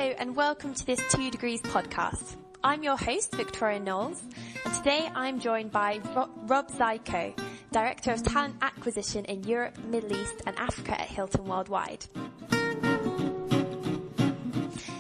and welcome to this 2 Degrees podcast. I'm your host, Victoria Knowles, and today I'm joined by Rob Zajko, Director of Talent Acquisition in Europe, Middle East and Africa at Hilton Worldwide.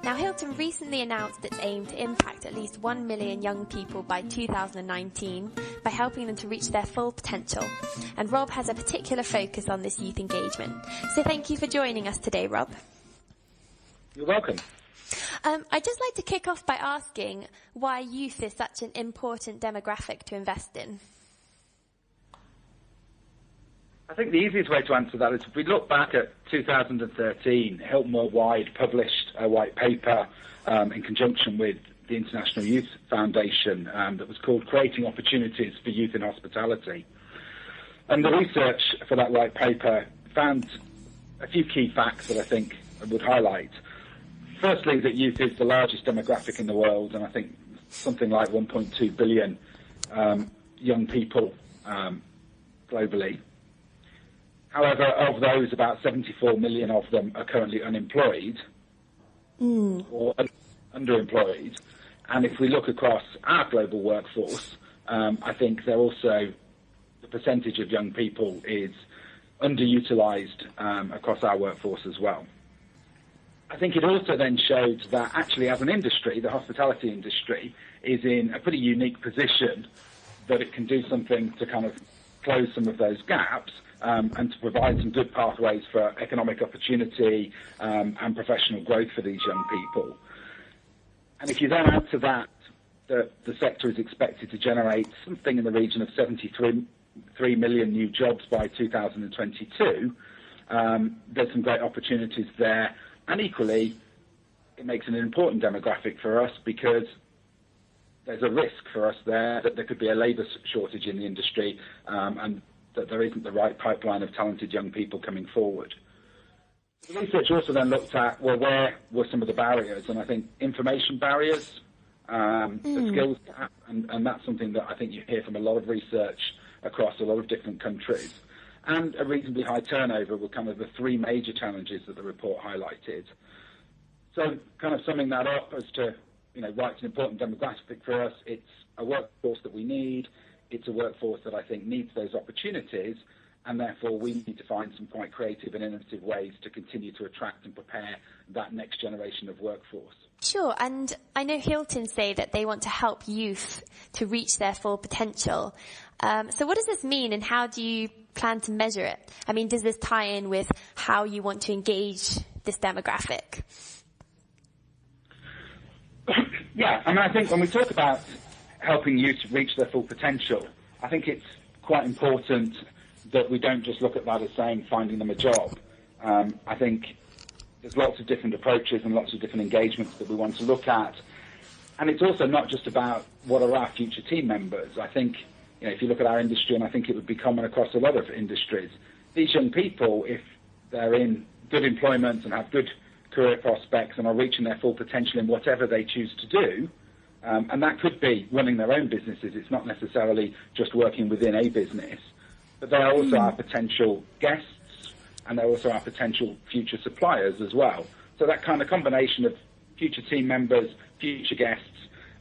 Now, Hilton recently announced its aim to impact at least 1 million young people by 2019 by helping them to reach their full potential. And Rob has a particular focus on this youth engagement. So thank you for joining us today, Rob. You're welcome. I'd just like to kick off by asking why youth is such an important demographic to invest in. I think the easiest way to answer that is if we look back at 2013, Hilton Worldwide published a white paper in conjunction with the International Youth Foundation that was called Creating Opportunities for Youth in Hospitality. And the research for that white paper found a few key facts that I think I would highlight. Firstly, that youth is the largest demographic in the world, and I think something like 1.2 billion young people globally. However, of those, about 74 million of them are currently unemployed or underemployed. And if we look across our global workforce, I think the percentage of young people is underutilised across our workforce as well. I think it also then showed that actually as an industry, the hospitality industry is in a pretty unique position that it can do something to kind of close some of those gaps and to provide some good pathways for economic opportunity and professional growth for these young people. And if you then add to that the sector is expected to generate something in the region of 73 million new jobs by 2022, there's some great opportunities there. And equally, it makes an important demographic for us because there's a risk for us there that there could be a labour shortage in the industry and that there isn't the right pipeline of talented young people coming forward. The research also then looked at, well, where were some of the barriers? And I think information barriers, the skills gap, and that's something that I think you hear from a lot of research across a lot of different countries. And a reasonably high turnover were kind of the three major challenges that the report highlighted. So kind of summing that up as to, why it's an important demographic for us, it's a workforce that we need, it's a workforce that I think needs those opportunities, and therefore we need to find some quite creative and innovative ways to continue to attract and prepare that next generation of workforce. Sure, and I know Hilton say that they want to help youth to reach their full potential. So what does this mean and how do you plan to measure it? I mean, does this tie in with how you want to engage this demographic? Yeah, I think when we talk about helping youth reach their full potential, I think it's quite important that we don't just look at that as saying finding them a job. I think there's lots of different approaches and lots of different engagements that we want to look at. And it's also not just about what are our future team members. I think, if you look at our industry, and I think it would be common across a lot of industries, these young people, if they're in good employment and have good career prospects and are reaching their full potential in whatever they choose to do, and that could be running their own businesses. It's not necessarily just working within a business, but they are also our potential guests and they're also our potential future suppliers as well. So that kind of combination of future team members, future guests,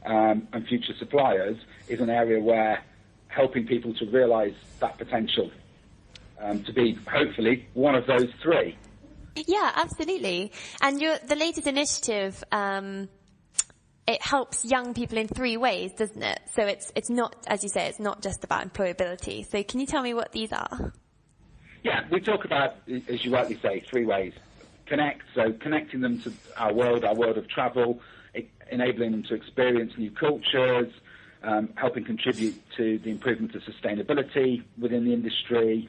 and future suppliers is an area where helping people to realise that potential to be, hopefully, one of those three. Yeah, absolutely. And the latest initiative, it helps young people in three ways, doesn't it? So it's not, as you say, it's not just about employability. So can you tell me what these are? Yeah, we talk about, as you rightly say, three ways. Connect, so connecting them to our world of travel, enabling them to experience new cultures, helping contribute to the improvement of sustainability within the industry,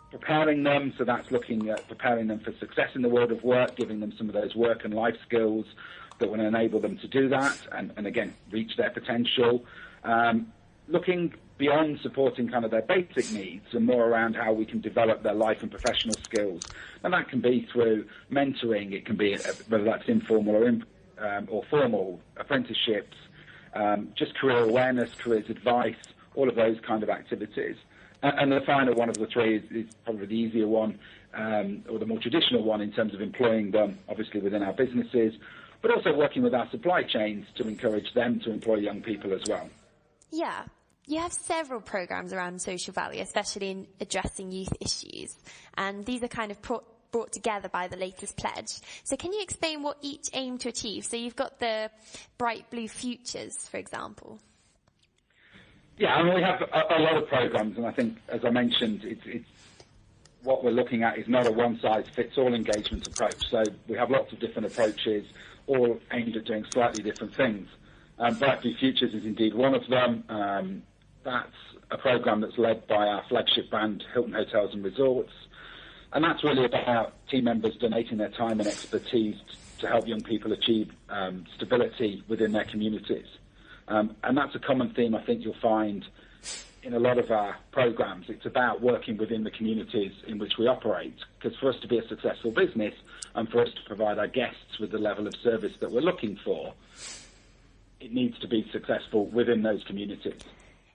preparing them, so that's looking at preparing them for success in the world of work, giving them some of those work and life skills that will enable them to do that and again, reach their potential. Looking beyond supporting kind of their basic needs and more around how we can develop their life and professional skills. And that can be through mentoring, it can be whether that's informal or formal apprenticeships, just career awareness, careers advice, all of those kind of activities. And the final one of the three is probably the easier one, or the more traditional one in terms of employing them, obviously within our businesses, but also working with our supply chains to encourage them to employ young people as well. Yeah. You have several programs around social value, especially in addressing youth issues, and these are kind of brought together by the latest pledge. So can you explain what each aim to achieve? So you've got the Bright Blue Futures, for example. Yeah, I mean, we have a lot of programs, and I think, as I mentioned, it's what we're looking at is not a one-size-fits-all engagement approach. So we have lots of different approaches, all aimed at doing slightly different things. Bright Blue Futures is indeed one of them. That's a program that's led by our flagship brand, Hilton Hotels and Resorts. And that's really about team members donating their time and expertise to help young people achieve stability within their communities. And that's a common theme I think you'll find in a lot of our programs. It's about working within the communities in which we operate, because for us to be a successful business and for us to provide our guests with the level of service that we're looking for, it needs to be successful within those communities.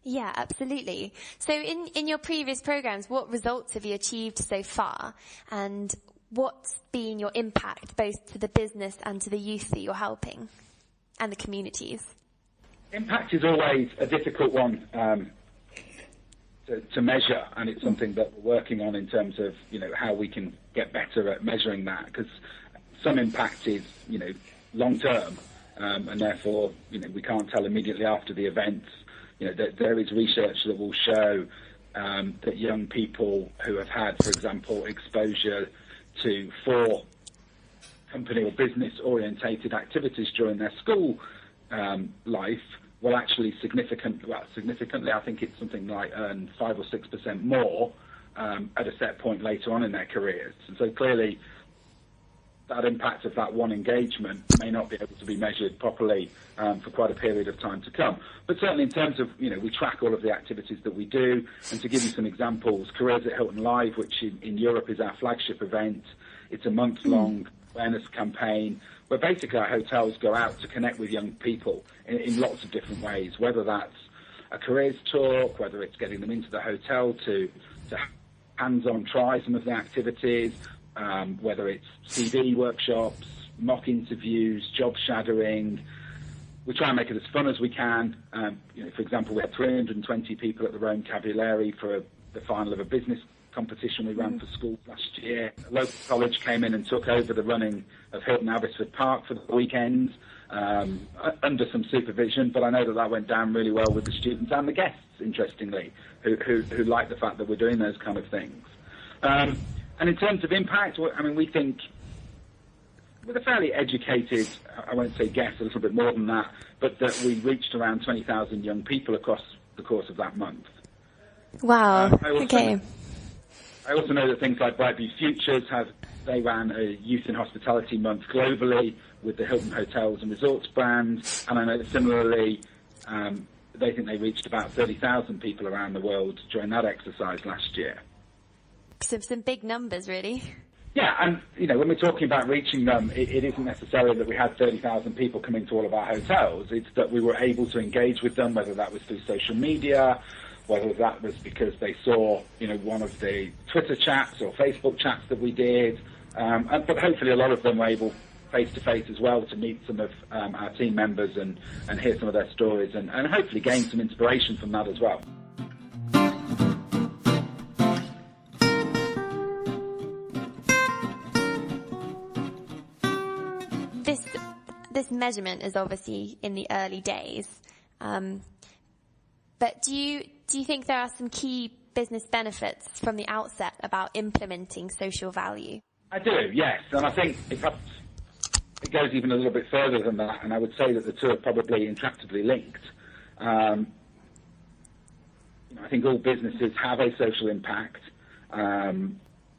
Yeah, absolutely. So in your previous programs, what results have you achieved so far? And what's been your impact both to the business and to the youth that you're helping and the communities? Impact is always a difficult one to measure, and it's something that we're working on in terms of, how we can get better at measuring that, because some impact is, long term, and therefore, we can't tell immediately after the events. There is research that will show that young people who have had, for example, exposure to 4 company or business-orientated activities during their school life will actually significantly, I think it's something like earn 5 or 6% more at a set point later on in their careers. And so clearly, that impact of that one engagement may not be able to be measured properly for quite a period of time to come. But certainly in terms of, we track all of the activities that we do. And to give you some examples, Careers at Hilton Live, which in Europe is our flagship event, it's a month-long awareness campaign where basically our hotels go out to connect with young people in lots of different ways, whether that's a careers talk, whether it's getting them into the hotel to hands-on try some of the activities, whether it's CD workshops, mock interviews, job shadowing. We try and make it as fun as we can. For example, we had 320 people at the Rome Cavalieri for the final of a business competition we ran for schools last year. A local college came in and took over the running of Hilton Abbotsford Park for the weekend under some supervision, but I know that went down really well with the students and the guests, interestingly, who like the fact that we're doing those kind of things. And in terms of impact, we think with a fairly educated, I won't say guess, a little bit more than that, but that we reached around 20,000 young people across the course of that month. Wow, okay. I also know that things like Bright Blue Futures they ran a Youth in Hospitality Month globally with the Hilton Hotels and Resorts brand, and I know that similarly they think they reached about 30,000 people around the world during that exercise last year. Some big numbers, really. Yeah, and when we're talking about reaching them, it isn't necessarily that we had 30,000 people coming to all of our hotels. It's that we were able to engage with them, whether that was through social media, whether that was because they saw, one of the Twitter chats or Facebook chats that we did. But hopefully a lot of them were able, face-to-face as well, to meet some of our team members and hear some of their stories and hopefully gain some inspiration from that as well. This measurement is obviously in the early days, but do you think there are some key business benefits from the outset about implementing social value? I do, yes, and I think it goes even a little bit further than that, and I would say that the two are probably intractably linked. I think all businesses have a social impact.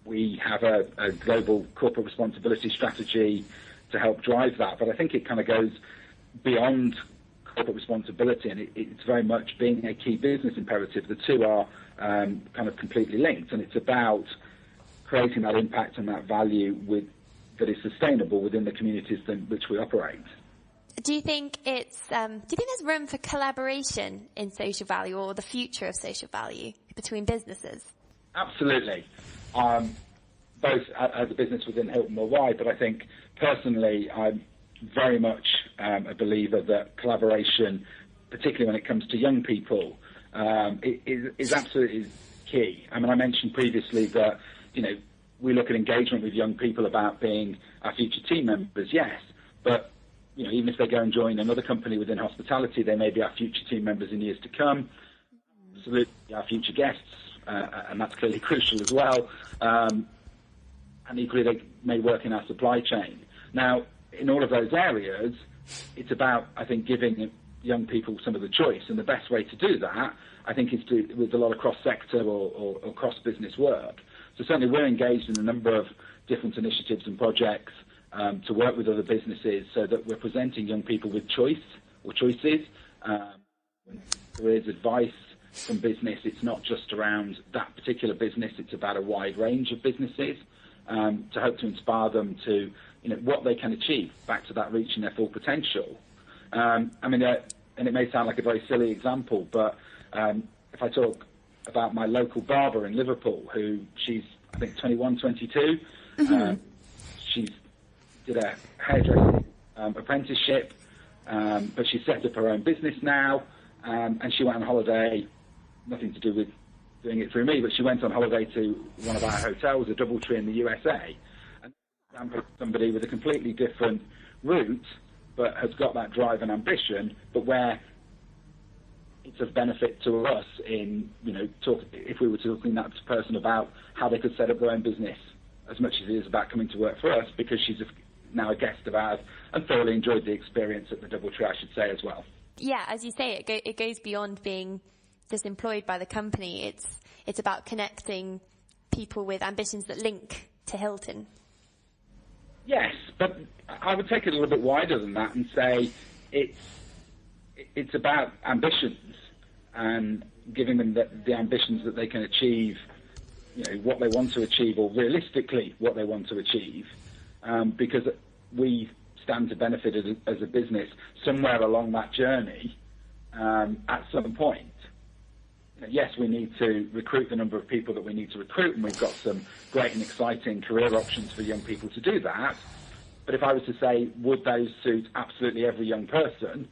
We have a global corporate responsibility strategy to help drive that, but I think it kind of goes beyond corporate responsibility, and it's very much being a key business imperative. The two are kind of completely linked, and it's about creating that impact and that value that is sustainable within the communities in which we operate. Do you think there's room for collaboration in social value, or the future of social value between businesses? Absolutely. Both as a business within Hilton Worldwide, but I think personally I'm very much a believer that collaboration, particularly when it comes to young people, is absolutely key. I mean, I mentioned previously that, we look at engagement with young people about being our future team members, yes, but even if they go and join another company within hospitality, they may be our future team members in years to come. Absolutely, our future guests, and that's clearly crucial as well. And equally, they may work in our supply chain. Now, in all of those areas, it's about, I think, giving young people some of the choice. And the best way to do that, I think, is with a lot of cross-sector or cross-business work. So certainly we're engaged in a number of different initiatives and projects to work with other businesses so that we're presenting young people with choice or choices. There is advice from business. It's not just around that particular business. It's about a wide range of businesses to hope to inspire them to what they can achieve, back to that reaching their full potential. And it may sound like a very silly example, but if I talk about my local barber in Liverpool, who she's, I think, 21, 22. She's did a hairdressing apprenticeship, but she set up her own business now, and she went on holiday, nothing to do with doing it through me, but she went on holiday to one of our hotels, a DoubleTree in the USA, and somebody with a completely different route, but has got that drive and ambition, but where it's of benefit to us in, if we were talking that person about how they could set up their own business as much as it is about coming to work for us, because she's now a guest of ours and thoroughly enjoyed the experience at the DoubleTree, I should say, as well. Yeah, as you say, it goes beyond being just employed by the company. It's about connecting people with ambitions that link to Hilton. Yes, but I would take it a little bit wider than that and say it's about ambitions and giving them the ambitions that they can achieve, what they want to achieve, or realistically what they want to achieve, because we stand to benefit as a business somewhere along that journey at some point. Yes, we need to recruit the number of people that we need to recruit, and we've got some great and exciting career options for young people to do that. But if I was to say, would those suit absolutely every young person?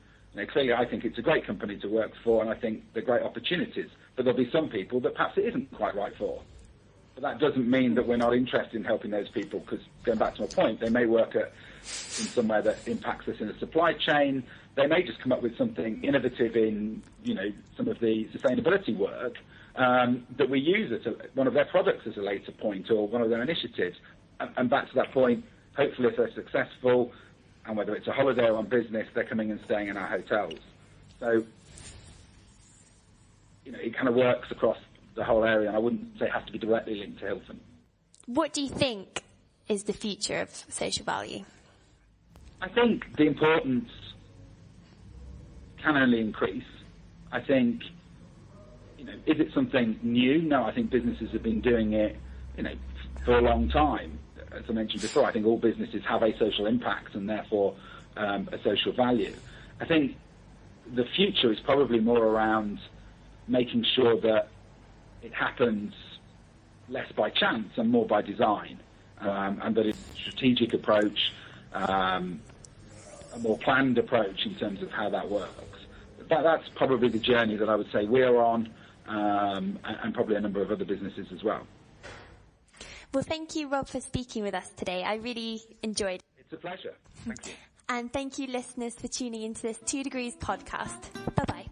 Clearly, I think it's a great company to work for, and I think they're great opportunities. But there'll be some people that perhaps it isn't quite right for. But that doesn't mean that we're not interested in helping those people, because going back to my point, they may work in somewhere that impacts us in a supply chain. They may just come up with something innovative in, some of the sustainability work that we use as one of their products as a later point, or one of their initiatives. And back to that point, hopefully if they're successful, and whether it's a holiday or on business, they're coming and staying in our hotels. So, it kind of works across the whole area, and I wouldn't say it has to be directly linked to Hilton. What do you think is the future of social value? I think the importance can only increase. I think, is it something new? No, I think businesses have been doing it, for a long time. As I mentioned before, I think all businesses have a social impact and therefore a social value. I think the future is probably more around making sure that it happens less by chance and more by design, and that it's a strategic approach, a more planned approach in terms of how that works. That's probably the journey that I would say we're on, and probably a number of other businesses as well. Well, thank you, Rob, for speaking with us today. I really enjoyed it. It's a pleasure. Thank you. And thank you, listeners, for tuning into this 2 Degrees podcast. Bye-bye.